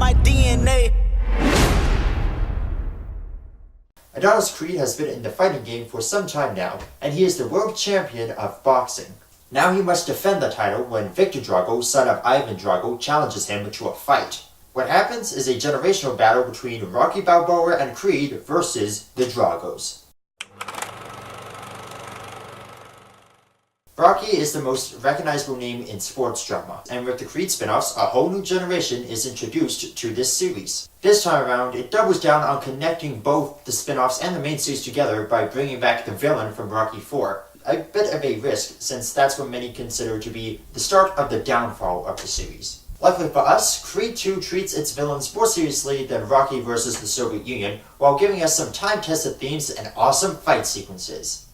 my DNA. Adonis Creed has been in the fighting game for some time now, and he is the world champion of boxing. Now he must defend the title when Victor Drago, son of Ivan Drago, challenges him to a fight. What happens is a generational battle between Rocky Balboa and Creed versus the Dragos. Rocky is the most recognizable name in sports drama, and with the Creed spin-offs, a whole new generation is introduced to this series. This time around, it doubles down on connecting both the spin-offs and the main series together by bringing back the villain from Rocky IV. A bit of a risk, since that's what many consider to be the start of the downfall of the series. Luckily for us, Creed 2 treats its villains more seriously than Rocky vs. the Soviet Union, while giving us some time-tested themes and awesome fight sequences.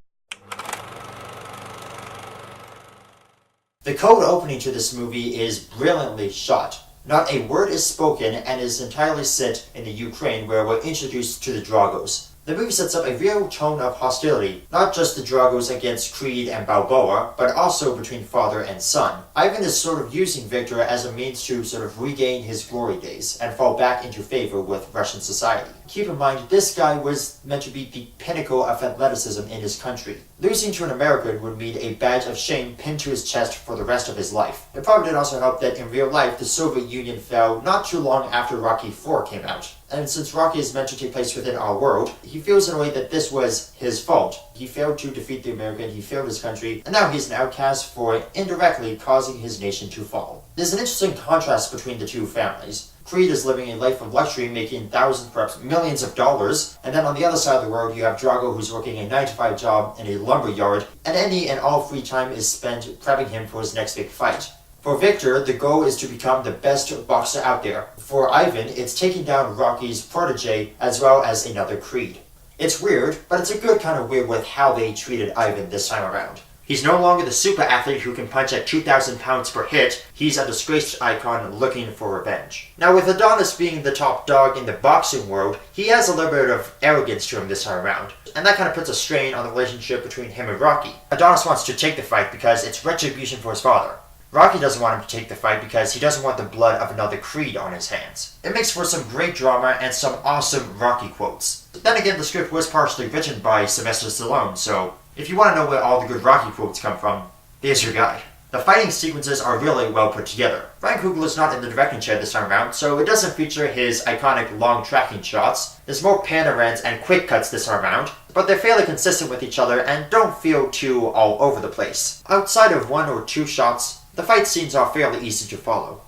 The cold opening to this movie is brilliantly shot. Not a word is spoken and is entirely set in the Ukraine, where we're introduced to the Dragos. The movie sets up a real tone of hostility, not just the Dragos against Creed and Balboa, but also between father and son. Ivan is sort of using Victor as a means to sort of regain his glory days and fall back into favor with Russian society. Keep in mind, this guy was meant to be the pinnacle of athleticism in his country. Losing to an American would mean a badge of shame pinned to his chest for the rest of his life. It probably did also help that in real life, the Soviet Union fell not too long after Rocky IV came out. And since Rocky is meant to take place within our world, he feels in a way that this was his fault. He failed to defeat the American, he failed his country, and now he's an outcast for indirectly causing his nation to fall. There's an interesting contrast between the two families. Creed is living a life of luxury, making thousands, perhaps millions of dollars, and then on the other side of the world you have Drago, who's working a 9-to-5 job in a lumber yard, and any and all free time is spent prepping him for his next big fight. For Victor, the goal is to become the best boxer out there. For Ivan, it's taking down Rocky's protege as well as another Creed. It's weird, but it's a good kind of weird with how they treated Ivan this time around. He's no longer the super athlete who can punch at 2,000 pounds per hit. He's a disgraced icon looking for revenge. Now, with Adonis being the top dog in the boxing world, he has a little bit of arrogance to him this time around, and that kind of puts a strain on the relationship between him and Rocky. Adonis wants to take the fight because it's retribution for his father. Rocky doesn't want him to take the fight because he doesn't want the blood of another Creed on his hands. It makes for some great drama and some awesome Rocky quotes. But then again, the script was partially written by Sylvester Stallone, so if you want to know where all the good Rocky quotes come from, there's your guide. The fighting sequences are really well put together. Ryan Coogler is not in the directing chair this time around, so it doesn't feature his iconic long tracking shots. There's more panoramas and quick cuts this time around, but they're fairly consistent with each other and don't feel too all over the place. Outside of 1 or 2 shots, the fight scenes are fairly easy to follow.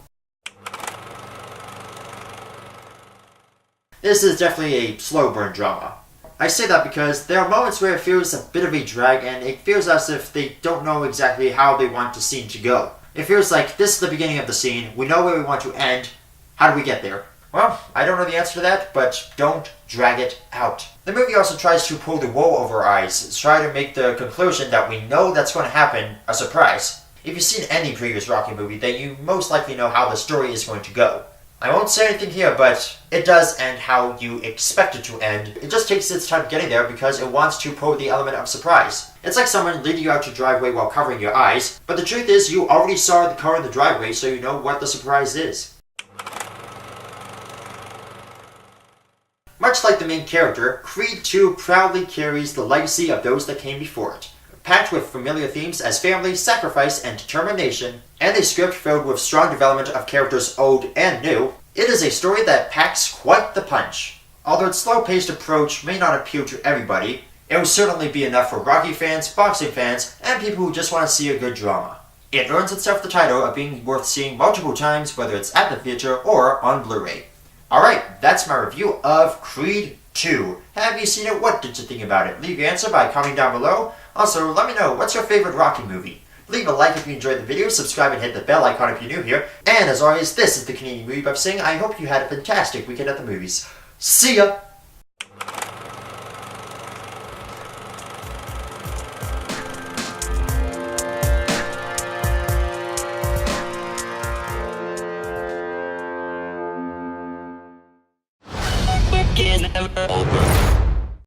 This is definitely a slow burn drama. I say that because there are moments where it feels a bit of a drag and it feels as if they don't know exactly how they want the scene to go. It feels like this is the beginning of the scene, we know where we want to end, how do we get there? Well, I don't know the answer to that, but don't drag it out. The movie also tries to pull the wool over our eyes, try to make the conclusion that we know that's going to happen a surprise. If you've seen any previous Rocky movie, then you most likely know how the story is going to go. I won't say anything here, but it does end how you expect it to end. It just takes its time getting there because it wants to pull the element of surprise. It's like someone leading you out to driveway while covering your eyes, but the truth is you already saw the car in the driveway, so you know what the surprise is. Much like the main character, Creed 2 proudly carries the legacy of those that came before it. Packed with familiar themes as family, sacrifice, and determination, and a script filled with strong development of characters old and new, it is a story that packs quite the punch. Although its slow-paced approach may not appeal to everybody, it will certainly be enough for Rocky fans, boxing fans, and people who just want to see a good drama. It earns itself the title of being worth seeing multiple times, whether it's at the theater or on Blu-ray. Alright, that's my review of Creed 2. Have you seen it? What did you think about it? Leave your answer by commenting down below. Also, let me know, what's your favorite Rocky movie? Leave a like if you enjoyed the video, subscribe and hit the bell icon if you're new here. And as always, this is the Canadian Movie Buff saying I hope you had a fantastic weekend at the movies. See ya!